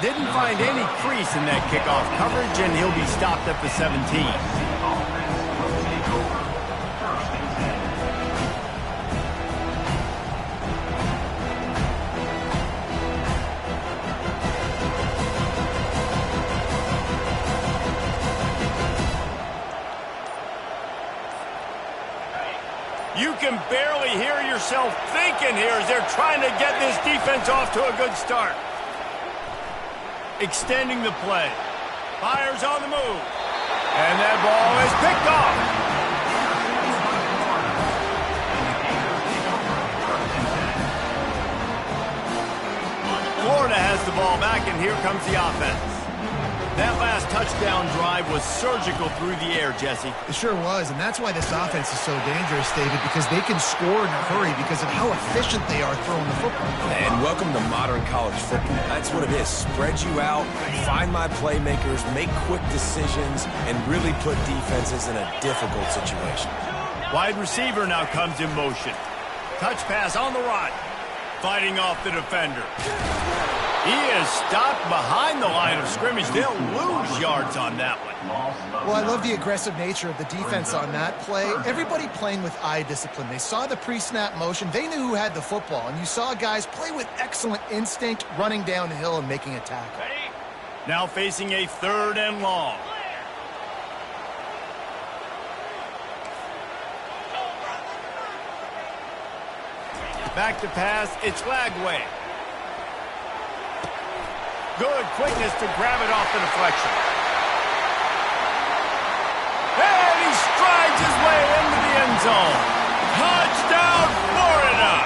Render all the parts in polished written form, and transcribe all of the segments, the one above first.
Didn't find any crease in that kickoff coverage, and he'll be stopped at the 17. You can barely hear yourself thinking here as they're trying to get this defense off to a good start. Extending the play. Fires on the move. And that ball is picked off. Florida has the ball back, and here comes the offense. That last touchdown drive was surgical through the air, Jesse. It sure was, and that's why this offense is so dangerous, David, because they can score in a hurry because of how efficient they are throwing the football. And welcome to modern college football. That's what it is. Spread you out, find my playmakers, make quick decisions, and really put defenses in a difficult situation. Wide receiver now comes in motion. Touch pass on the run. Fighting off the defender. He is stopped behind the line of scrimmage. They'll lose yards on that one. Well, I love the aggressive nature of the defense on that play. Everybody playing with eye discipline. They saw the pre-snap motion. They knew who had the football. And you saw guys play with excellent instinct, running downhill and making a tackle. Now facing a 3rd and long. Back to pass. It's Lagway. Good quickness to grab it off the deflection. And he strides his way into the end zone. Touchdown, Florida!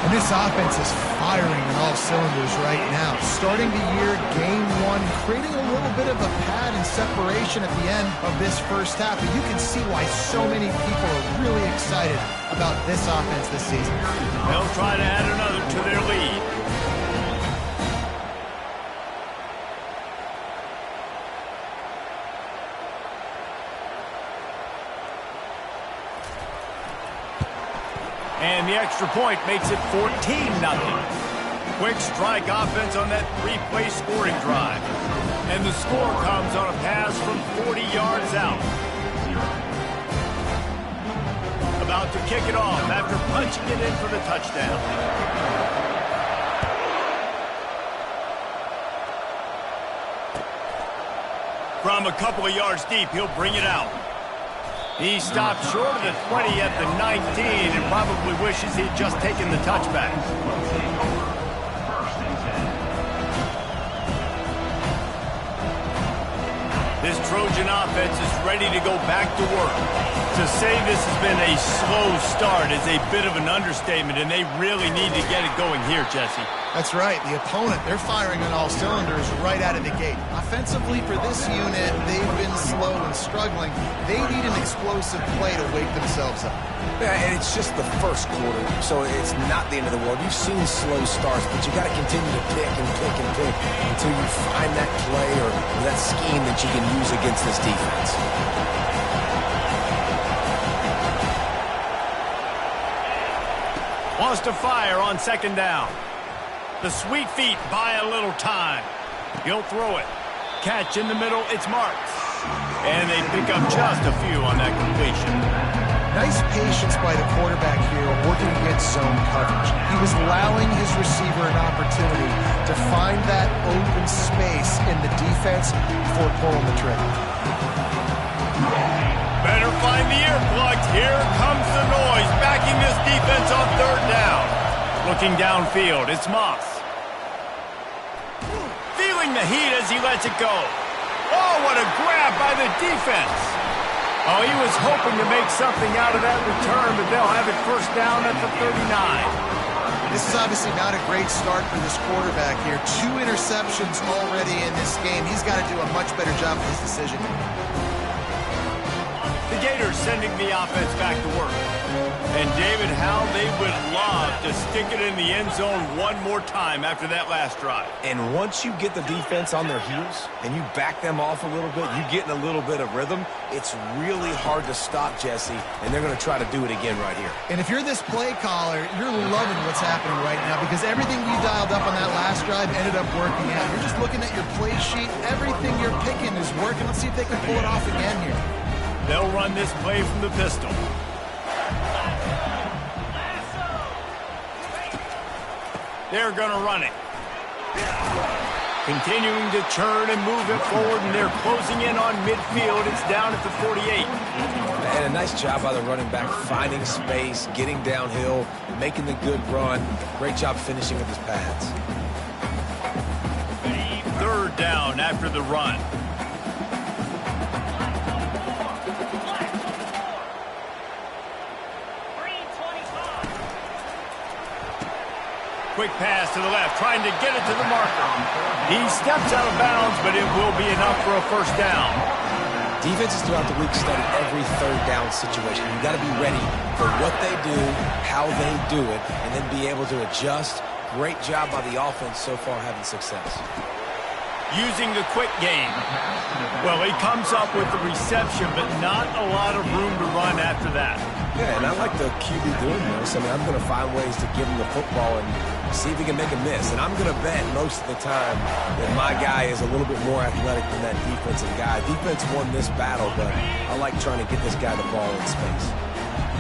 And this offense is firing on all cylinders right now. Starting the year, game 1, creating a little bit of a pad and separation at the end of this first half. But you can see why so many people are really excited about this offense this season. They'll try to add another to their lead. And the extra point makes it 14-0. Quick strike offense on that 3-play scoring drive. And the score comes on a pass from 40 yards out. About to kick it off after punching it in for the touchdown. From a couple of yards deep, he'll bring it out. He stopped short of the 20 at the 19 and probably wishes he'd just taken the touchback. This Trojan offense is ready to go back to work. To say this has been a slow start is a bit of an understatement, and they really need to get it going here, Jesse. That's right. The opponent, they're firing on all cylinders right out of the gate. Offensively for this unit, they've been slow and struggling. They need an explosive play to wake themselves up. Yeah, and it's just the first quarter, so it's not the end of the world. You've seen slow starts, but you got to continue to pick and pick and pick until you find that play or that scheme that you can use against this defense. Wants to fire on 2nd down. The sweet feet buy a little time. He'll throw it. Catch in the middle, it's Marks. And they pick up just a few on that completion. Nice patience by the quarterback here working against zone coverage. He was allowing his receiver an opportunity to find that open space in the defense before pulling the trigger. Better find the earplugs. Here comes the noise, backing this defense on 3rd down. Looking downfield, it's Moss. Feeling the heat as he lets it go. Oh, what a grab by the defense. Oh, he was hoping to make something out of that return, but they'll have it 1st down at the 39. This is obviously not a great start for this quarterback here. 2 interceptions already in this game. He's got to do a much better job with his decision. The Gators sending the offense back to work. And David, how they would love to stick it in the end zone one more time after that last drive. And once you get the defense on their heels and you back them off a little bit, you get in a little bit of rhythm, it's really hard to stop, Jesse, and they're going to try to do it again right here. And if you're this play caller, you're loving what's happening right now because everything we dialed up on that last last drive ended up working out. You're just looking at your play sheet. Everything you're picking is working. Let's see if they can pull it off again here. They'll run this play from the pistol. They're going to run it. Continuing to churn and move it forward, and they're closing in on midfield. It's down at the 48. And a nice job by the running back, finding space, getting downhill, making the good run. Great job finishing with his pads. Third down after the run. Quick pass to the left, trying to get it to the marker. He steps out of bounds, but it will be enough for a first down. Defenses throughout the week study every third down situation. You've got to be ready for what they do, how they do it, and then be able to adjust. Great job by the offense so far having success. Using the quick game. Well, he comes up with the reception, but not a lot of room to run after that. Yeah, and I like the QB doing this. I mean, I'm going to find ways to give him the football and see if he can make a miss. And I'm going to bet most of the time that my guy is a little bit more athletic than that defensive guy. Defense won this battle, but I like trying to get this guy the ball in space.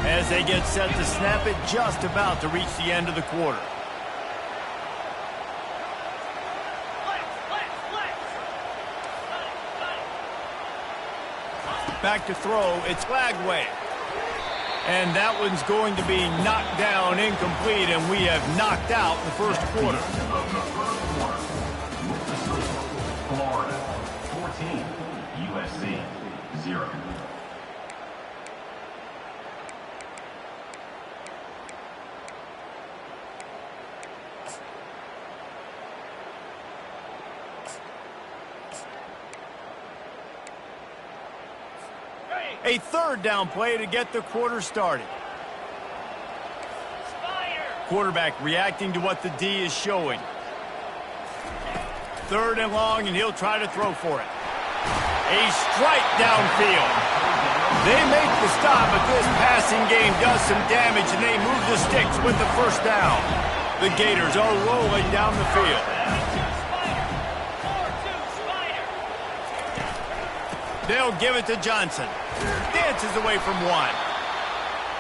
As they get set to snap it, just about to reach the end of the quarter. Back to throw, it's Flagway. And that one's going to be knocked down, incomplete, and we have knocked out the first quarter. Florida, 14, USC, 0. A third down play to get the quarter started. Quarterback reacting to what the D is showing. Third and long, and he'll try to throw for it. A strike downfield. They make the stop, but this passing game does some damage, and they move the sticks with the first down. The Gators are rolling down the field. They'll give it to Johnson. Dances away from one.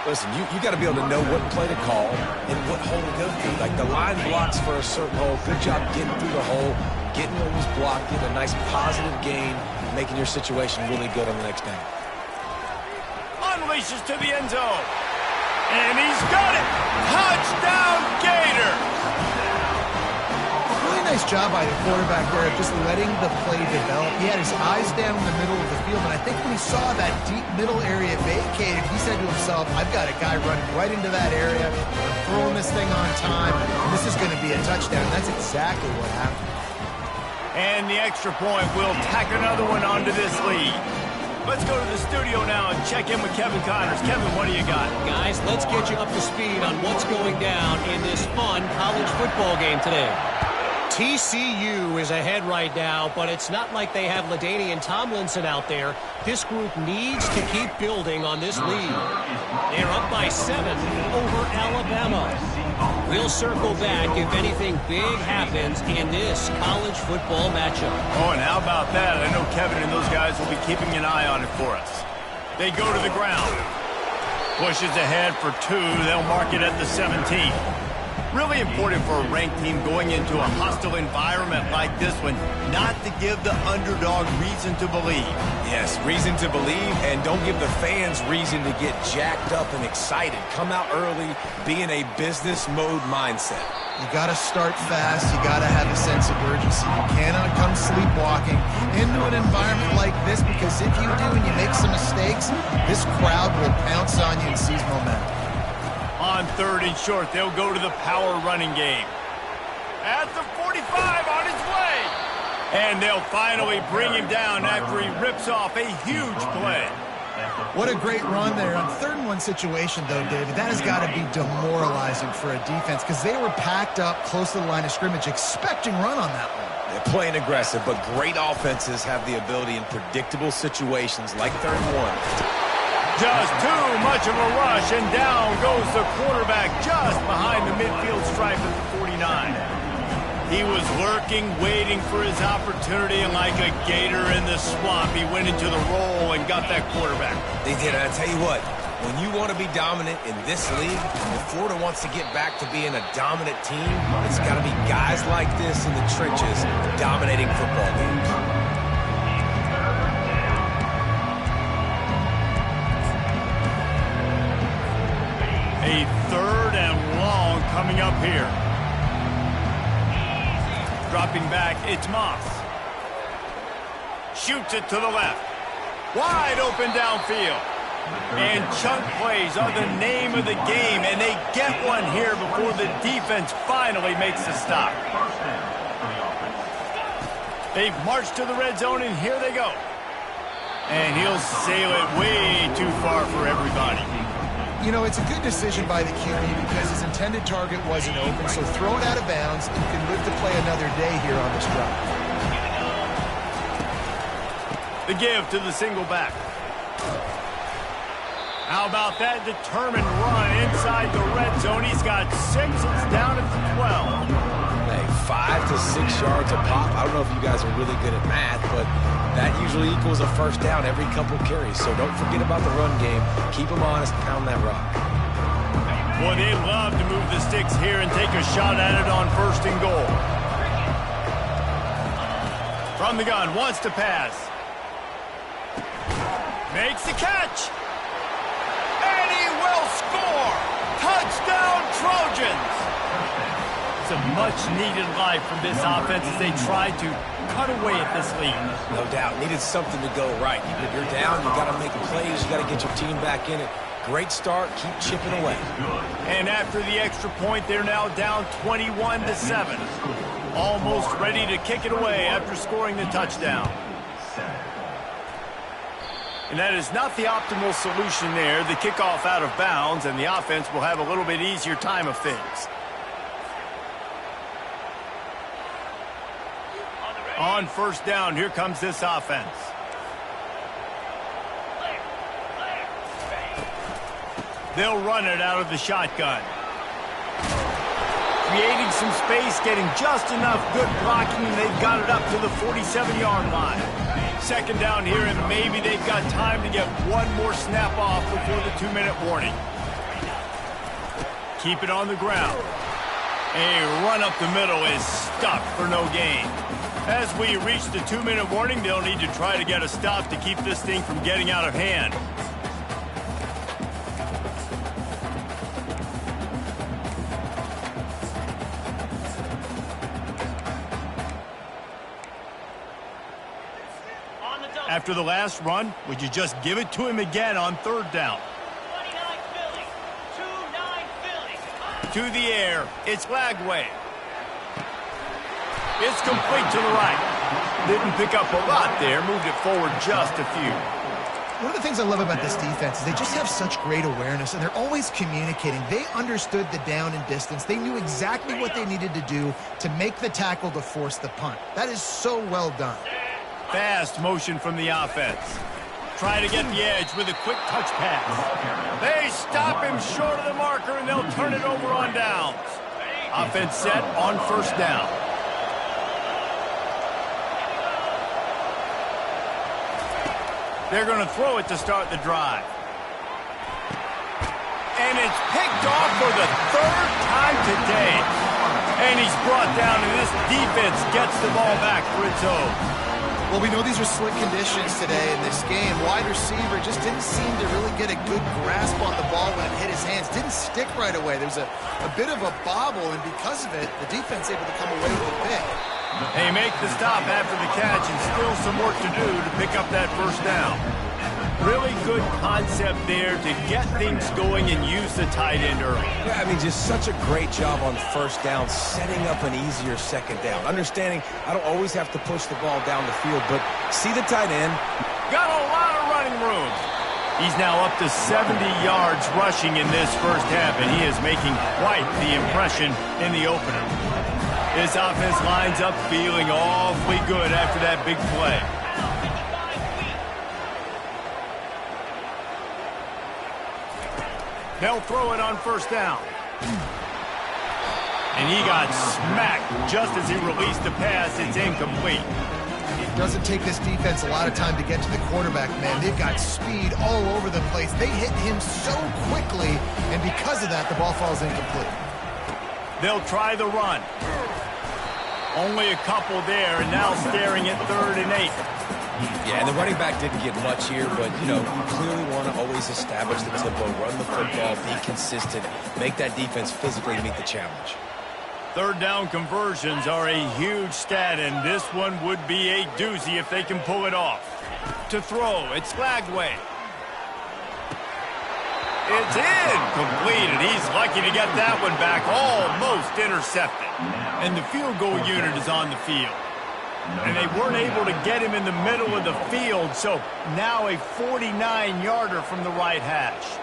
Listen, you got to be able to know what play to call and what hole to go through. Like the line blocks for a certain hole. Good job getting through the hole, getting what was blocked, getting a nice positive gain, making your situation really good on the next down. Unleashes to the end zone. And he's got it. Touchdown, Gators. Really nice job by the quarterback there of just letting the play develop. He had his eyes down in the middle of the field, and I think when he saw that deep middle area vacated, he said to himself, I've got a guy running right into that area. I'm throwing this thing on time, and this is going to be a touchdown. That's exactly what happened. And the extra point will tack another one onto this lead. Let's go to the studio now and check in with Kevin Connors. Kevin, what do you got? Guys, let's get you up to speed on what's going down in this fun college football game today. TCU is ahead right now, but it's not like they have LaDainian Tomlinson out there. This group needs to keep building on this lead. They're up by 7 over Alabama. We'll circle back if anything big happens in this college football matchup. Oh, and how about that? I know Kevin and those guys will be keeping an eye on it for us. They go to the ground. Pushes ahead for 2. They'll mark it at the 17. Really important for a ranked team going into a hostile environment like this one, not to give the underdog reason to believe. Yes, reason to believe, and don't give the fans reason to get jacked up and excited. Come out early, be in a business mode mindset. You got to start fast. You got to have a sense of urgency. You cannot come sleepwalking into an environment like this, because if you do and you make some mistakes, this crowd will pounce on you and seize momentum. On 3rd and short, they'll go to the power running game. At the 45, on his way. And they'll finally bring him down after he rips off a huge play. What a great run there. On 3rd and 1 situation, though, David, that has got to be demoralizing for a defense, because they were packed up close to the line of scrimmage, expecting run on that one. They're playing aggressive, but great offenses have the ability in predictable situations like 3rd and 1. Just too much of a rush, and down goes the quarterback just behind the midfield stripe at the 49. He was lurking, waiting for his opportunity, and like a gator in the swamp, he went into the roll and got that quarterback. They did, and I tell you what, when you want to be dominant in this league, if Florida wants to get back to being a dominant team, it's got to be guys like this in the trenches dominating football games. A 3rd and long coming up here. Dropping back, it's Moss. Shoots it to the left. Wide open downfield. And chunk plays are the name of the game, and they get one here before the defense finally makes a stop. They've marched to the red zone, and here they go. And he'll sail it way too far for everybody. You know, it's a good decision by the QB because his intended target wasn't open, so throw it out of bounds and can live to play another day here on this drive. The give to the single back. How about that determined run inside the red zone? He's got 6. It's down at the 12. Hey, 5 to 6 yards a pop. I don't know if you guys are really good at math, but that usually equals a first down every couple carries. So don't forget about the run game. Keep them honest, pound that rock. Boy, they love to move the sticks here and take a shot at it on 1st and goal. From the gun, wants to pass. Makes the catch. And he will score. Touchdown, Trojans. It's a much-needed life from this offense as they try to cut away at this lead. No doubt. Needed something to go right. If you're down, you got to make plays. You got to get your team back in it. Great start. Keep chipping away. And after the extra point, they're now down 21-7. Almost ready to kick it away after scoring the touchdown. And that is not the optimal solution there. The kickoff out of bounds, and the offense will have a little bit easier time of things. On 1st down, here comes this offense. They'll run it out of the shotgun. Creating some space, getting just enough good blocking, and they've got it up to the 47-yard line. 2nd down here, and maybe they've got time to get one more snap off before the 2-minute warning. Keep it on the ground. A run up the middle is stuck for no gain. As we reach the 2-minute warning, they'll need to try to get a stop to keep this thing from getting out of hand. After the last run, would you just give it to him again on 3rd down? 29 Philly. 2-9 Philly. To the air. It's Lagway. It's complete to the right. Didn't pick up a lot there. Moved it forward just a few. One of the things I love about this defense is they just have such great awareness, and they're always communicating. They understood the down and distance. They knew exactly what they needed to do to make the tackle to force the punt. That is so well done. Fast motion from the offense. Try to get the edge with a quick touch pass. They stop him short of the marker, and they'll turn it over on downs. Offense set on 1st down. They're going to throw it to start the drive. And it's picked off for the 3rd time today. And he's brought down, and this defense gets the ball back for its own. Well, we know these are slick conditions today in this game. Wide receiver just didn't seem to really get a good grasp on the ball when it hit his hands. Didn't stick right away. There was a bit of a bobble, and because of it, the defense able to come away with a pick. They make the stop after the catch, and still some work to do to pick up that 1st down. Really good concept there to get things going and use the tight end early. Yeah, I mean, just such a great job on 1st down, setting up an easier 2nd down. Understanding I don't always have to push the ball down the field, but see the tight end. Got a lot of running room. He's now up to 70 yards rushing in this 1st half, and he is making quite the impression in the opener. This offense lines up feeling awfully good after that big play. They'll throw it on 1st down. And he got smacked just as he released the pass. It's incomplete. It doesn't take this defense a lot of time to get to the quarterback, man. They've got speed all over the place. They hit him so quickly, and because of that, the ball falls incomplete. They'll try the run. Only a couple there, and now staring at 3rd and 8. Yeah, and the running back didn't get much here, but, you know, you clearly want to always establish the tempo, run the football, be consistent, make that defense physically meet the challenge. 3rd down conversions are a huge stat, and this one would be a doozy if they can pull it off. To throw, it's Skagway. It's incomplete, and he's lucky to get that one back, almost intercepted. And the field goal unit is on the field. And they weren't able to get him in the middle of the field, so now a 49-yarder from the right hash.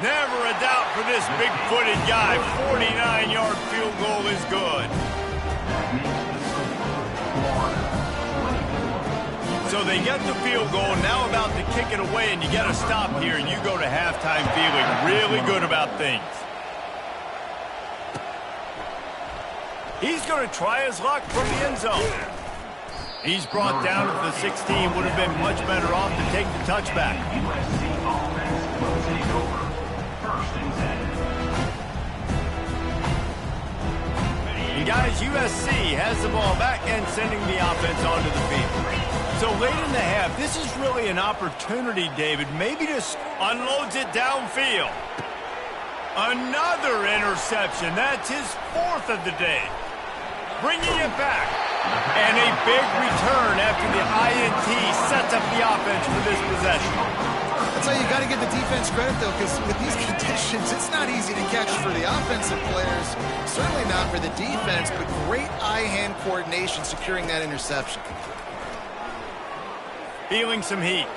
Never a doubt for this big-footed guy. 49-yard field goal is good. So they get the field goal, now about to kick it away, and you got to stop here, and you go to halftime feeling really good about things. He's going to try his luck from the end zone. He's brought down at the 16, would have been much better off to take the touchback. USC offense will take over. 1st and 10. And guys, USC has the ball back and sending the offense onto the field. So late in the half, this is really an opportunity, David, maybe to unloads it downfield. Another interception. That's his 4th of the day. Bringing it back. And a big return after the INT sets up the offense for this possession. That's how you got to give the defense credit, though, because with these conditions, it's not easy to catch for the offensive players. Certainly not for the defense, but great eye-hand coordination securing that interception. Feeling some heat.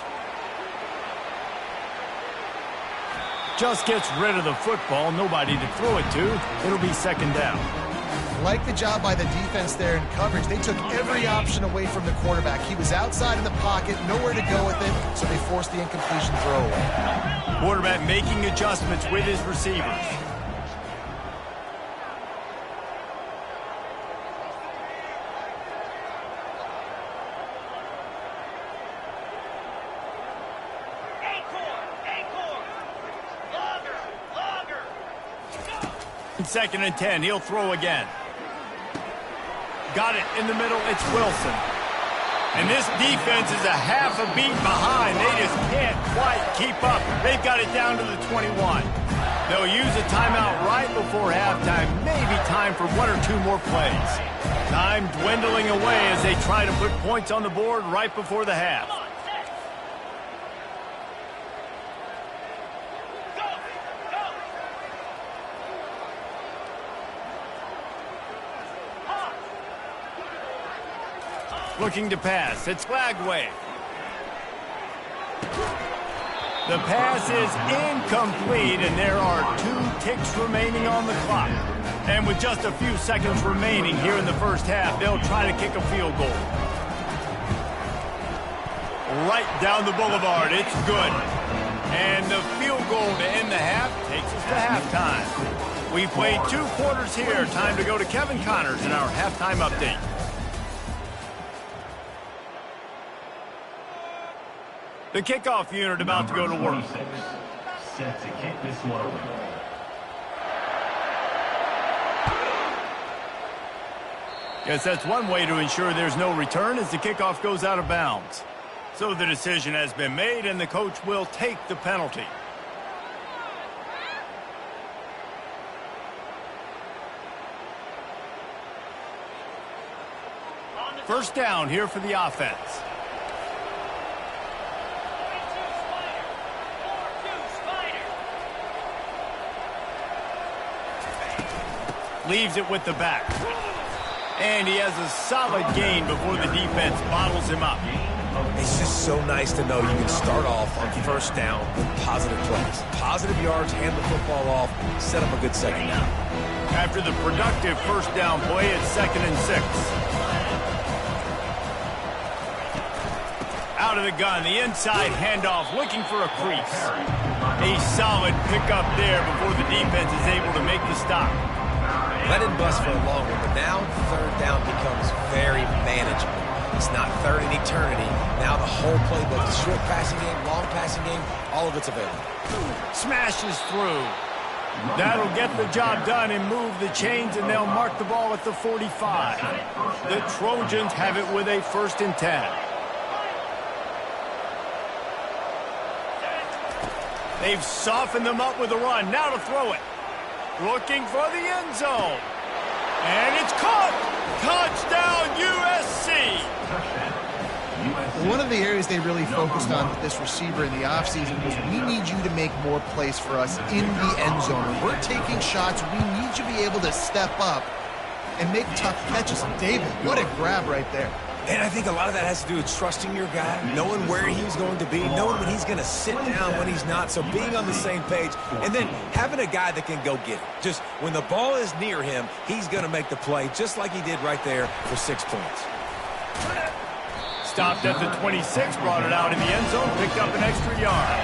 Just gets rid of the football. Nobody to throw it to. It'll be 2nd down. Like the job by the defense there in coverage. They took every option away from the quarterback. He was outside of the pocket, nowhere to go with it, so they forced the incompletion throwaway. Quarterback making adjustments with his receivers. Second and 10, he'll throw again. Got it in the middle, it's Wilson. And this defense is a half a beat behind. They just can't quite keep up. They've got it down to the 21. They'll use a timeout right before halftime. Maybe time for 1 or 2 more plays. Time dwindling away as they try to put points on the board right before the half. Looking to pass. It's Skagway. The pass is incomplete, and there are 2 ticks remaining on the clock. And with just a few seconds remaining here in the first half, they'll try to kick a field goal. Right down the boulevard. It's good. And the field goal to end the half takes us to halftime. We played 2 quarters here. Time to go to Kevin Connors in our halftime update. The kickoff unit about to go to work. Set to kick this one away. Guess that's one way to ensure there's no return as the kickoff goes out of bounds. So the decision has been made, and the coach will take the penalty. First down here for the offense. Leaves it with the back. And he has a solid gain before the defense bottles him up. It's just so nice to know you can start off on 1st down with positive plays. Positive yards, hand the football off, set up a good 2nd down. After the productive 1st down play, it's 2nd and 6. Out of the gun, the inside handoff, looking for a crease. A solid pickup there before the defense is able to make the stop. Let it bust for a long one, but now third down becomes very manageable. It's not third in eternity. Now the whole playbook, the short passing game, long passing game, all of it's available. Smashes through. That'll get the job done and move the chains, and they'll mark the ball at the 45. The Trojans have it with a 1st and 10. They've softened them up with a run. Now to throw it. Looking for the end zone. And it's caught. Touchdown, USC. One of the areas they really focused on with this receiver in the offseason was we need you to make more plays for us in the end zone. When we're taking shots, we need you to be able to step up and make tough catches. David, what a grab right there. And I think a lot of that has to do with trusting your guy, knowing where he's going to be, knowing when he's going to sit down, when he's not, so being on the same page, and then having a guy that can go get it. Just when the ball is near him, he's going to make the play, just like he did right there for 6 points. Stopped at the 26, brought it out in the end zone, picked up an extra yard.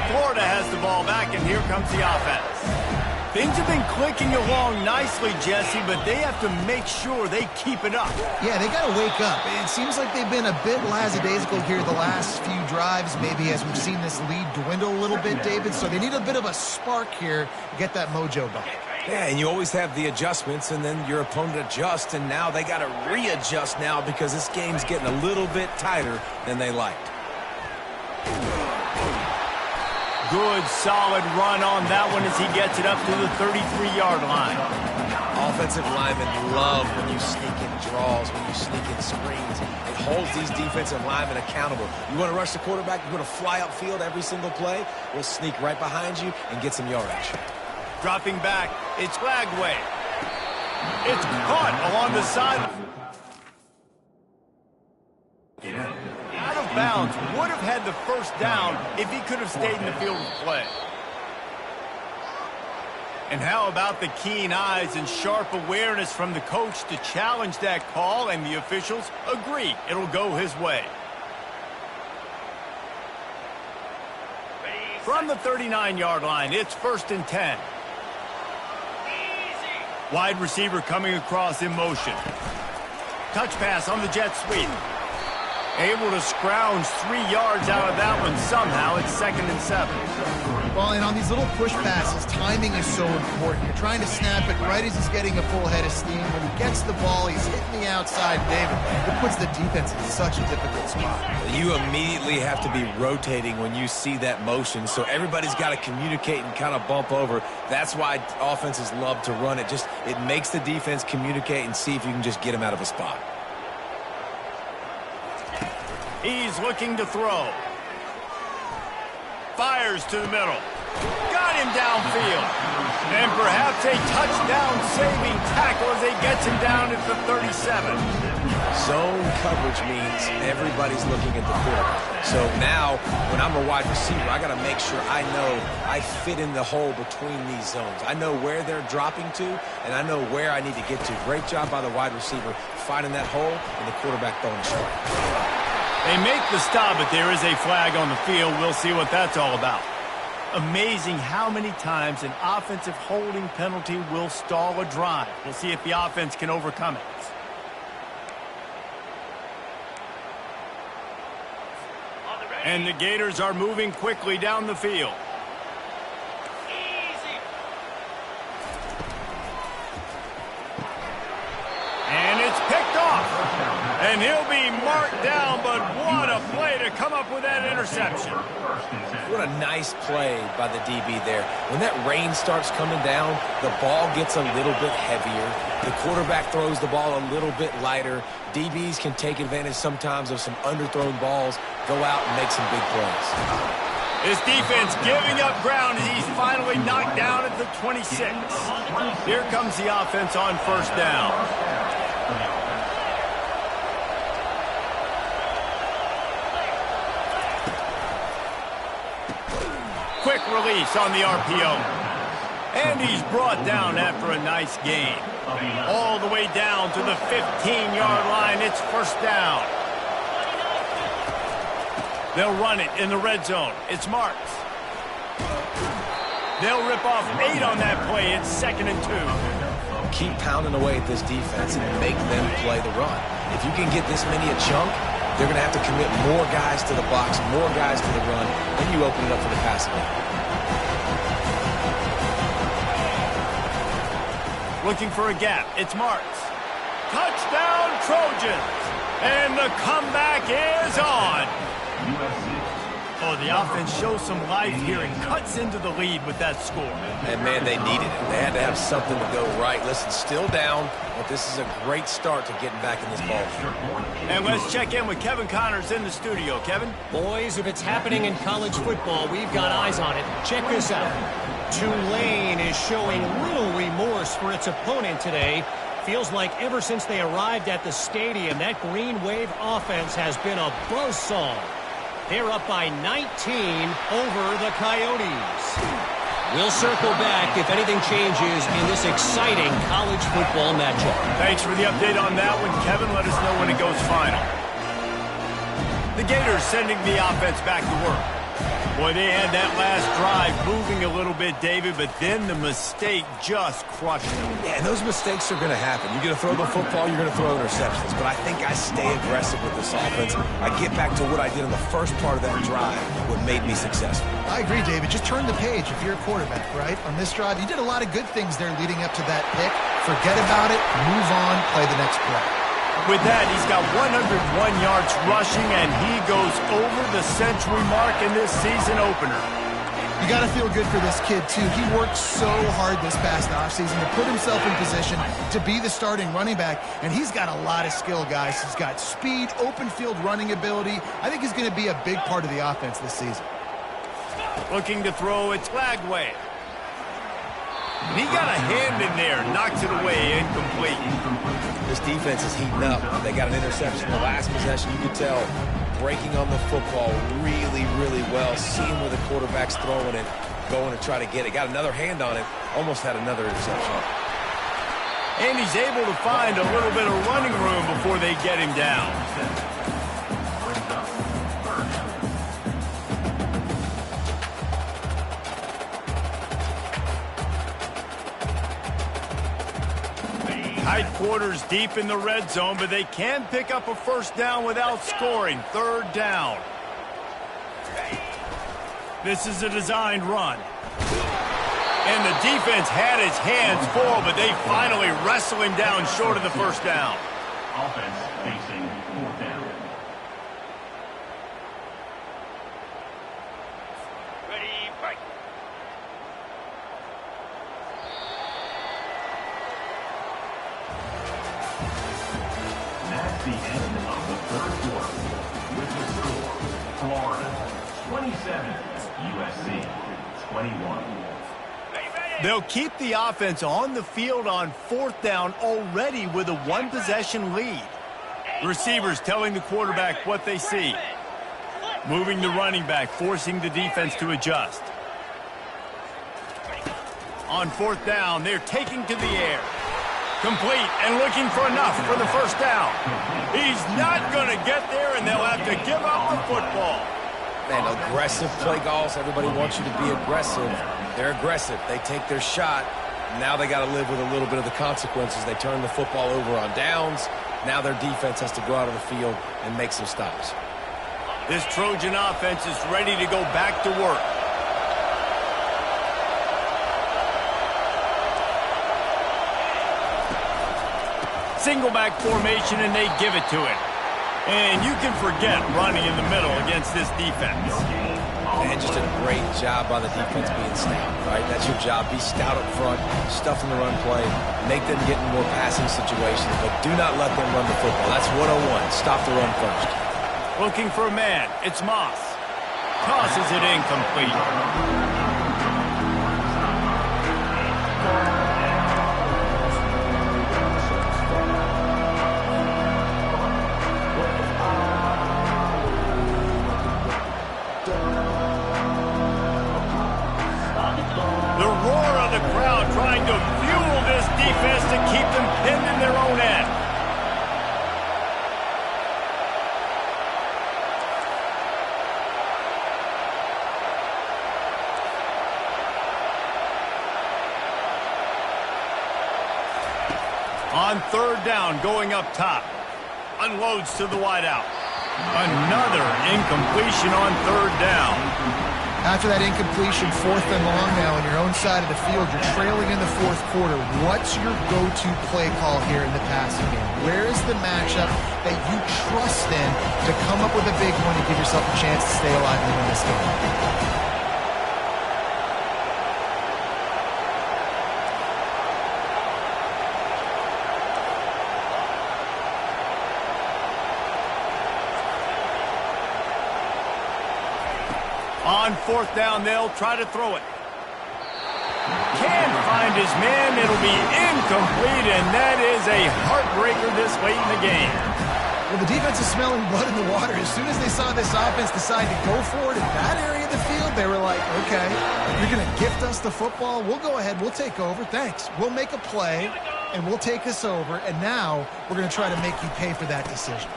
Florida has the ball back, and here comes the offense. Things have been clicking along nicely, Jesse, but they have to make sure they keep it up. Yeah, they got to wake up. It seems like they've been a bit lackadaisical here the last few drives, maybe as we've seen this lead dwindle a little bit, David. So they need a bit of a spark here to get that mojo back. Yeah, and you always have the adjustments, and then your opponent adjusts, and now they got to readjust now because this game's getting a little bit tighter than they liked. Good, solid run on that one as he gets it up to the 33-yard line. Offensive linemen love when you sneak in draws, when you sneak in screens. It holds these defensive linemen accountable. You want to rush the quarterback, you want to fly upfield every single play, we'll sneak right behind you and get some yardage. Dropping back, it's Lagway. It's caught along the side. Out of bounds, would have had the first down if he could have stayed in the field of play. And how about the keen eyes and sharp awareness from the coach to challenge that call, and the officials agree it'll go his way. From the 39-yard line, it's 1st and 10. Wide receiver coming across in motion. Touch pass on the jet sweep. Able to scrounge 3 yards out of that one somehow. It's 2nd and 7. Well, and on these little push passes, timing is so important. You're trying to snap it right as he's getting a full head of steam. When he gets the ball, he's hitting the outside, David. It puts the defense in such a difficult spot. You immediately have to be rotating when you see that motion, so everybody's got to communicate and kind of bump over. That's why offenses love to run it. It makes the defense communicate and see if you can just get him out of a spot. He's looking to throw. Fires to the middle. Got him downfield. And perhaps a touchdown-saving tackle as he gets him down at the 37. Zone coverage means everybody's looking at the quarterback. So now, when I'm a wide receiver, I got to make sure I know I fit in the hole between these zones. I know where they're dropping to, and I know where I need to get to. Great job by the wide receiver finding that hole, and the quarterback throwing straight. They make the stop, but there is a flag on the field. We'll see what that's all about. Amazing how many times an offensive holding penalty will stall a drive. We'll see if the offense can overcome it. And the Gators are moving quickly down the field. And it's picked off. And he'll be marked down, but what a play to come up with that interception. What a nice play by the DB there. When that rain starts coming down, the ball gets a little bit heavier. The quarterback throws the ball a little bit lighter. DBs can take advantage sometimes of some underthrown balls, go out and make some big plays. His defense giving up ground as he's finally knocked down at the 26. Here comes the offense on 1st down. Quick release on the RPO. And he's brought down after a nice gain. All the way down to the 15-yard line. It's first down. They'll run it in the red zone. It's Marks. They'll rip off 8 on that play. It's 2nd and 2. Keep pounding away at this defense and make them play the run. If you can get this many a chunk, they're going to have to commit more guys to the box, more guys to the run, then you open it up for the passing game. Looking for a gap. It's Marks. Touchdown, Trojans. And the comeback is on. Oh, the offense shows some life here and cuts into the lead with that score. And, man, they needed it. They had to have something to go right. Listen, still down, but this is a great start to getting back in this ball game. And let's check in with Kevin Connors in the studio. Kevin? Boys, if it's happening in college football, we've got eyes on it. Check this out. Tulane is showing little remorse for its opponent today. Feels like ever since they arrived at the stadium, that Green Wave offense has been a buzzsaw. They're up by 19 over the Coyotes. We'll circle back if anything changes in this exciting college football matchup. Thanks for the update on that one, Kevin. Let us know when it goes final. The Gators sending the offense back to work. Boy, they had that last drive moving a little bit, David, but then the mistake just crushed them. Yeah, and those mistakes are going to happen. You're going to throw the football, you're going to throw interceptions. But I think I stay aggressive with this offense. I get back to what I did in the first part of that drive, what made me successful. I agree, David. Just turn the page if you're a quarterback, right? On this drive, you did a lot of good things there leading up to that pick. Forget about it, move on, play the next play. With that, he's got 101 yards rushing, and he goes over the century mark in this season opener. You got to feel good for this kid, too. He worked so hard this past offseason to put himself in position to be the starting running back, and he's got a lot of skill, guys. He's got speed, open field running ability. I think he's going to be a big part of the offense this season. Looking to throw, it's Lagway. He got a hand in there, knocks it away, incomplete. This defense is heating up. They got an interception the last possession. You could tell breaking on the football really, really well, seeing where the quarterback's throwing it, going to try to get it. Got another hand on it, almost had another interception. And he's able to find a little bit of running room before they get him down. Tight quarters deep in the red zone, but they can pick up a first down without scoring. 3rd down. This is a designed run. And the defense had his hands full, but they finally wrestle him down short of the first down. Offense facing 4th down. Ready, break. That's the end of the 3rd quarter. With the score, Florida 27, USC 21. They'll keep the offense on the field on 4th down already with a 1-possession lead. Receivers telling the quarterback what they see. Moving the running back, forcing the defense to adjust. On 4th down, they're taking to the air. Complete and looking for enough for the first down. He's not going to get there, and they'll have to give up the football. Man, aggressive play calls. Everybody wants you to be aggressive. They're aggressive. They take their shot. Now they got to live with a little bit of the consequences. They turn the football over on downs. Now their defense has to go out of the field and make some stops. This Trojan offense is ready to go back to work. Single back formation, and they give it to him. And you can forget running in the middle against this defense. And just a great job by the defense being stout, right? That's your job. Be stout up front, stuff in the run play, make them get in more passing situations, but do not let them run the football. That's 101. Stop the run first. Looking for a man. It's Moss. Tosses it incomplete. trying to fuel this defense to keep them pinned in their own end. On third down, going up top. Unloads to the wideout. Another incompletion on third down. After that incompletion, 4th and long now on your own side of the field, you're trailing in the 4th quarter. What's your go-to play call here in the passing game? Where is the matchup that you trust in to come up with a big one and give yourself a chance to stay alive and win this game? On 4th down, they'll try to throw it. Can't find his man. It'll be incomplete, and that is a heartbreaker this late in the game. Well, the defense is smelling blood in the water. As soon as they saw this offense decide to go for it in that area of the field, they were like, okay, you're going to gift us the football. We'll go ahead. We'll take over. Thanks. We'll make a play, and we'll take us over, and now we're going to try to make you pay for that decision.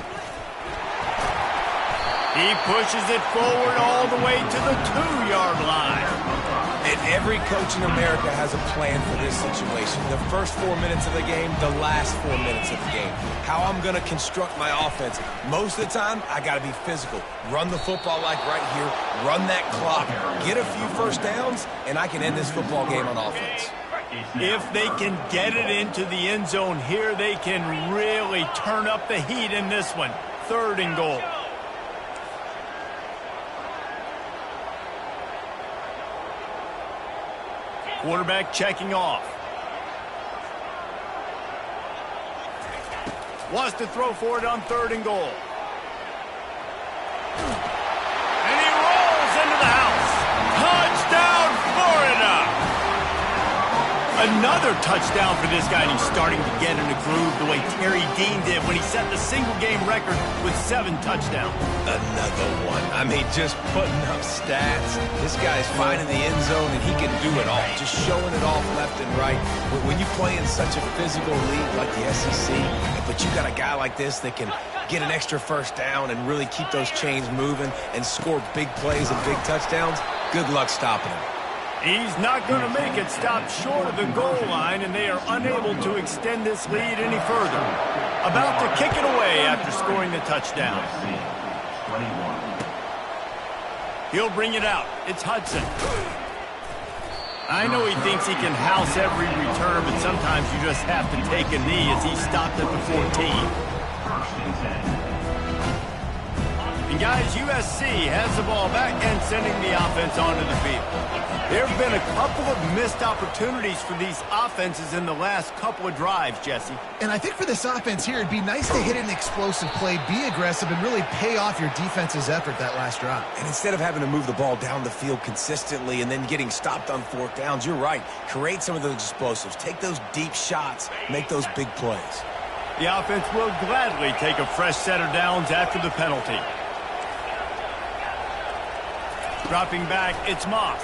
He pushes it forward all the way to the 2-yard line. And every coach in America has a plan for this situation. The first 4 minutes of the game, the last 4 minutes of the game. How I'm going to construct my offense. Most of the time, I got to be physical. Run the football like right here. Run that clock. Get a few first downs, and I can end this football game on offense. If they can get it into the end zone here, they can really turn up the heat in this one. 3rd and goal. Quarterback checking off. Wants to throw for it on 3rd and goal. And he rolls into the house. Touchdown, Florida! Another touchdown for this guy, and he's starting to get in a groove the way Terry Dean did when he set the single-game record with 7 touchdowns. Another one. I mean, just putting up stats. This guy's finding the end zone, and he can do it all. Just showing it off left and right. When you play in such a physical league like the SEC, but you got a guy like this that can get an extra first down and really keep those chains moving and score big plays and big touchdowns, good luck stopping him. He's not going to make it stop short of the goal line, and they are unable to extend this lead any further. About to kick it away after scoring the touchdown. He'll bring it out. It's Hudson. I know he thinks he can house every return, but sometimes you just have to take a knee as he stopped at the 14. And guys, USC has the ball back and sending the offense onto the field. There have been a couple of missed opportunities for these offenses in the last couple of drives, Jesse. And I think for this offense here, it'd be nice to hit an explosive play, be aggressive, and really pay off your defense's effort that last drive. And instead of having to move the ball down the field consistently and then getting stopped on 4th downs, you're right. Create some of those explosives. Take those deep shots. Make those big plays. The offense will gladly take a fresh set of downs after the penalty. Dropping back, it's Moss.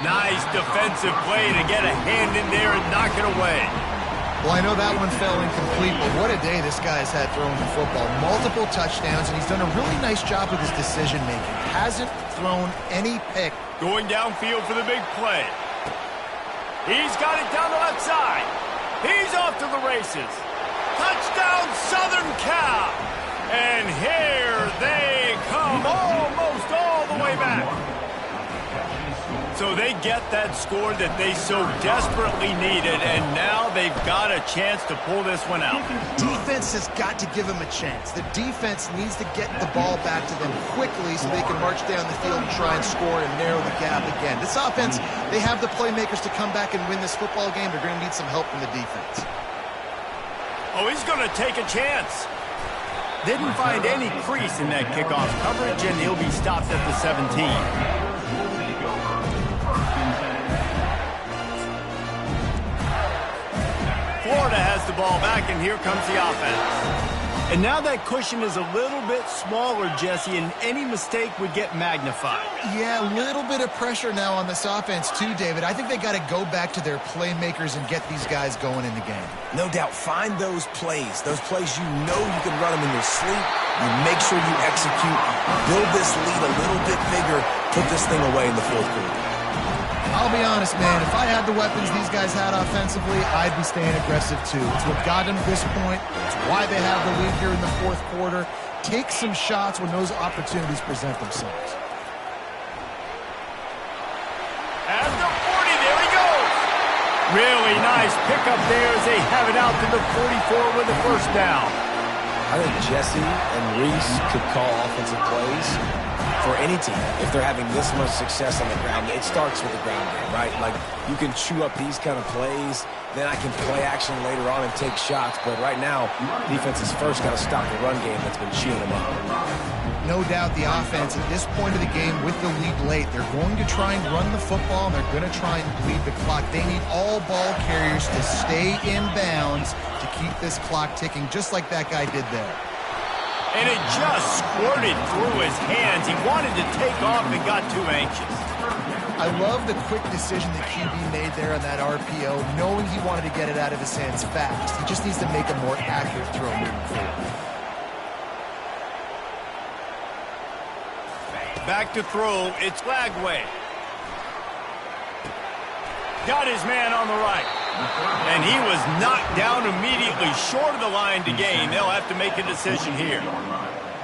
Nice defensive play to get a hand in there and knock it away. Well, I know that one fell incomplete, but what a day this guy's had throwing the football. Multiple touchdowns, and he's done a really nice job with his decision-making. Hasn't thrown any pick. Going downfield for the big play. He's got it down the left side. He's off to the races. Touchdown, Southern Cal. And here they come almost all the way back. So they get that score that they so desperately needed, and now they've got a chance to pull this one out. Defense has got to give them a chance. The defense needs to get the ball back to them quickly so they can march down the field and try and score and narrow the gap again. This offense, they have the playmakers to come back and win this football game. They're going to need some help from the defense. Oh, he's going to take a chance. Didn't find any crease in that kickoff coverage, and he'll be stopped at the 17. Florida has the ball back, and here comes the offense. And now that cushion is a little bit smaller, Jesse, and any mistake would get magnified. Yeah, a little bit of pressure now on this offense too, David. I think they got to go back to their playmakers and get these guys going in the game. No doubt, find those plays you know you can run them in your sleep. You make sure you execute, build this lead a little bit bigger, put this thing away in the fourth quarter. I'll be honest, man, if I had the weapons these guys had offensively, I'd be staying aggressive too. It's what got them to this point. It's why they have the lead here in the fourth quarter. Take some shots when those opportunities present themselves. At the 40, there he goes. Really nice pickup there as they have it out to the 44 with the first down. I think Jesse and Reese could call offensive plays for any team. If they're having this much success on the ground, it starts with the ground game, right? Like, you can chew up these kind of plays, then I can play action later on and take shots. But right now, defense has first got to stop the run game that's been chewing them up. No doubt the offense at this point of the game with the lead late, they're going to try and run the football, and they're going to try and bleed the clock. They need all ball carriers to stay in bounds to keep this clock ticking, just like that guy did there. And it just squirted through his hands. He wanted to take off and got too anxious. I love the quick decision that QB made there on that RPO, knowing he wanted to get it out of his hands fast. He just needs to make a more accurate throw moving forward. Back to throw, it's Lagway. Got his man on the right. And he was knocked down immediately short of the line to gain. They'll have to make a decision here.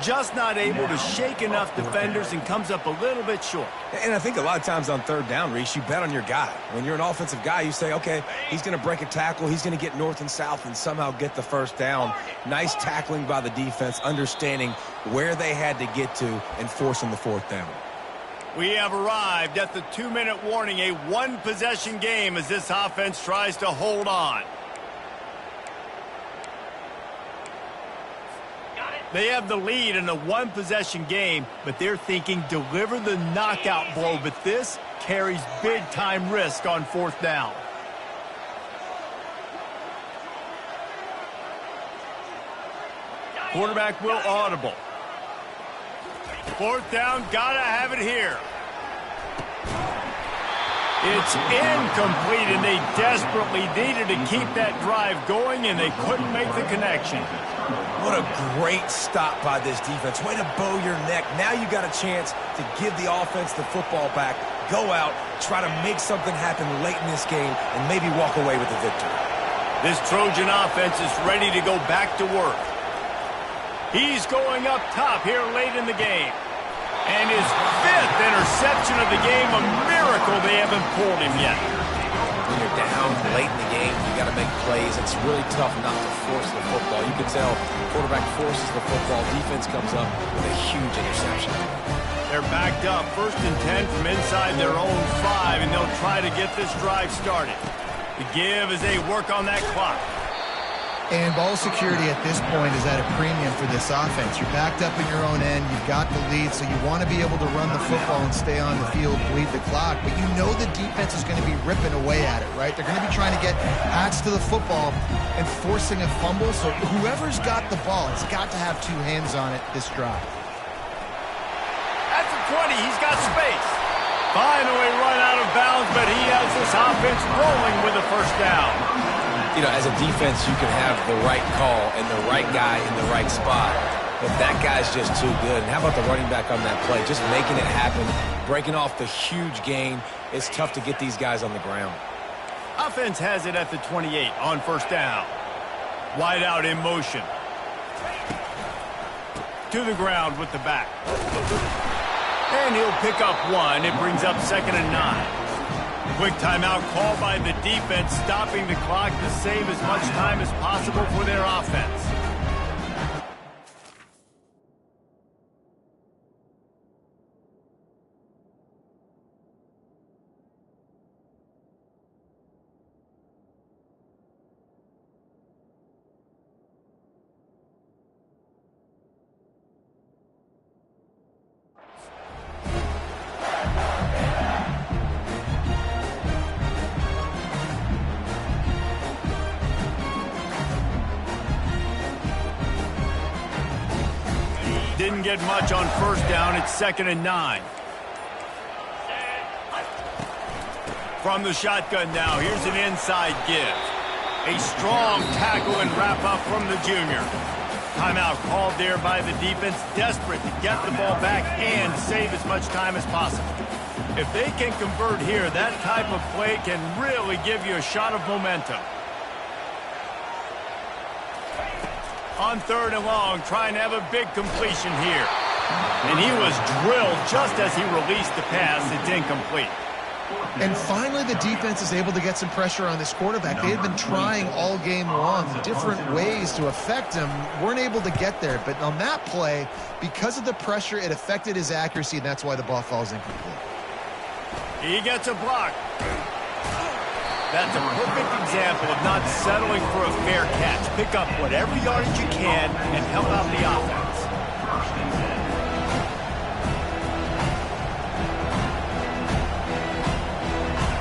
Just not able to shake enough defenders and comes up a little bit short. And I think a lot of times on third down, Reese, you bet on your guy. When you're an offensive guy, you say, okay, he's going to break a tackle, he's going to get north and south and somehow get the first down. Nice tackling by the defense, understanding where they had to get to and forcing the fourth down. We have arrived at the 2-minute warning, a one-possession game as this offense tries to hold on. They have the lead in a one-possession game, but they're thinking deliver the knockout blow, but this carries big-time risk on fourth down. Quarterback will audible. Fourth down, gotta have it here. It's incomplete, and they desperately needed to keep that drive going, and they couldn't make the connection. What a great stop by this defense. Way to bow your neck. Now you got a chance to give the offense the football back, go out, try to make something happen late in this game, and maybe walk away with the victory. This Trojan offense is ready to go back to work. He's going up top here late in the game. And his 5th interception of the game, a miracle they haven't pulled him yet. When you're down late in the game, you got to make plays. It's really tough not to force the football. You can tell quarterback forces the football. Defense comes up with a huge interception. They're backed up, 1st and 10 from inside their own 5, and they'll try to get this drive started. The give as they work on that clock. And ball security at this point is at a premium for this offense. You're backed up in your own end. You've got the lead, so you want to be able to run the football and stay on the field, bleed the clock. But you know the defense is going to be ripping away at it, right? They're going to be trying to get hats to the football and forcing a fumble. So whoever's got the ball, it's got to have 2 hands on it this drive. At the 20, he's got space. Finally run out of bounds, but he has this offense rolling with a first down. You know, as a defense, you can have the right call and the right guy in the right spot, but that guy's just too good. And how about the running back on that play? Just making it happen, breaking off the huge gain. It's tough to get these guys on the ground. Offense has it at the 28 on first down. Wide out in motion. To the ground with the back. And he'll pick up 1. It brings up 2nd and 9. Quick timeout called by the defense, stopping the clock to save as much time as possible for their offense. didn't get much on first down. It's 2nd and 9. From the shotgun now, here's an inside give. A strong tackle and wrap-up from the junior. Timeout called there by the defense, desperate to get the ball back and save as much time as possible. If they can convert here, that type of play can really give you a shot of momentum. On 3rd and long, trying to have a big completion here. And he was drilled just as he released the pass. It's incomplete. And finally, the defense is able to get some pressure on this quarterback. They had been trying all game long, different ways to affect him. Weren't able to get there. But on that play, because of the pressure, it affected his accuracy, and that's why the ball falls incomplete. He gets a block. That's a perfect example of not settling for a fair catch. Pick up whatever yardage you can and help out the offense.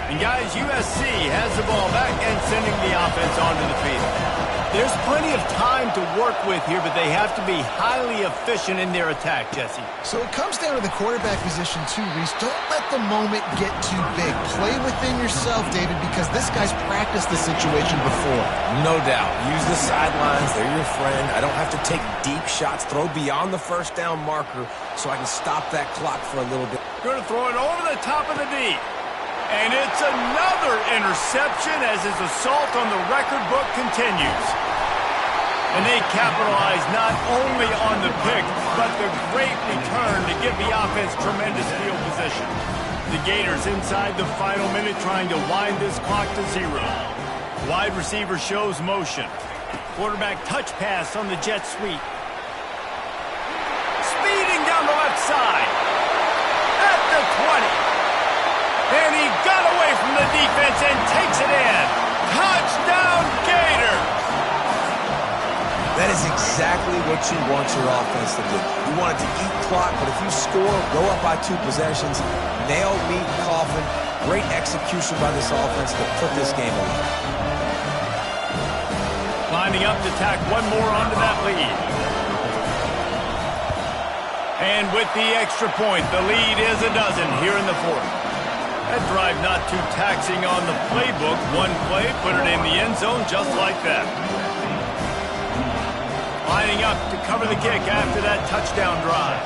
And guys, USC has the ball back and sending the offense onto the field. There's plenty of time to work with here, but they have to be highly efficient in their attack, Jesse. So it comes down to the quarterback position too, Reese. Don't let the moment get too big. Play within yourself, David, because this guy's practiced the situation before. No doubt. Use the sidelines. They're your friend. I don't have to take deep shots. Throw beyond the first down marker so I can stop that clock for a little bit. Going to throw it over the top of the D. And it's another interception as his assault on the record book continues. And they capitalize not only on the pick, but the great return to give the offense tremendous field position. The Gators inside the final minute trying to wind this clock to 0. Wide receiver shows motion. Quarterback touch pass on the jet sweep. Speeding down the left side. At the 20. And he got away from the defense and takes it in. Touchdown, Gators! That is exactly what you want your offense to do. You want it to eat clock, but if you score, go up by 2 possessions, nail, meet, coffin. Great execution by this offense to put this game away. Lining up to tack one more onto that lead. And with the extra point, the lead is a dozen here in the 4th. That drive not too taxing on the playbook. One play, put it in the end zone just like that. Lining up to cover the kick after that touchdown drive.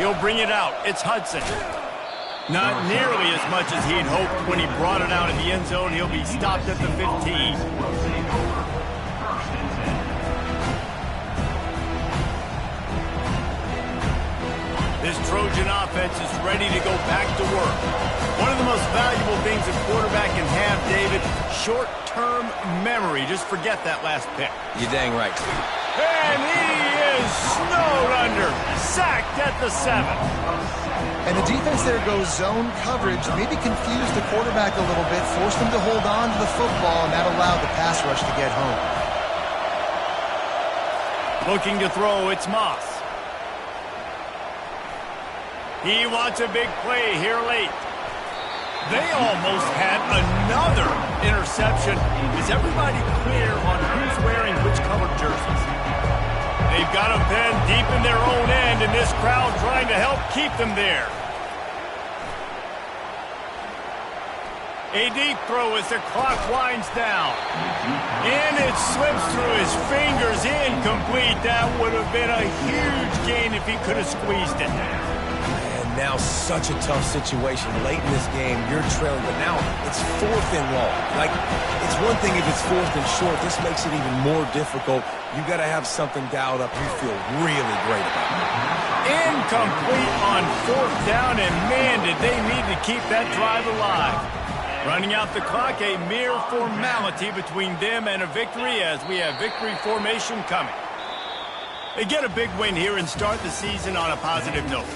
He'll bring it out. It's Hudson. Not nearly as much as he'd hoped when he brought it out in the end zone. He'll be stopped at the 15. This Trojan offense is ready to go back to work. One of the most valuable things a quarterback can have, David, short-term memory. Just forget that last pick. You're dang right. And he is snowed under, sacked at the 7. And the defense there goes zone coverage, maybe confused the quarterback a little bit, forced him to hold on to the football, and that allowed the pass rush to get home. Looking to throw, it's Moss. He wants a big play here late. They almost had another interception. Is everybody clear on who's wearing which colored jerseys? They've got them pinned deep in their own end, and this crowd trying to help keep them there. A deep throw as the clock winds down. And it slips through his fingers, incomplete. That would have been a huge gain if he could have squeezed it. Now such a tough situation. Late in this game, you're trailing, but now it's 4th and long. Like, it's one thing if it's 4th and short. This makes it even more difficult. You got to have something dialed up you feel really great about. Incomplete on 4th down, and man, did they need to keep that drive alive. Running out the clock, a mere formality between them and a victory as we have victory formation coming. They get a big win here and start the season on a positive note.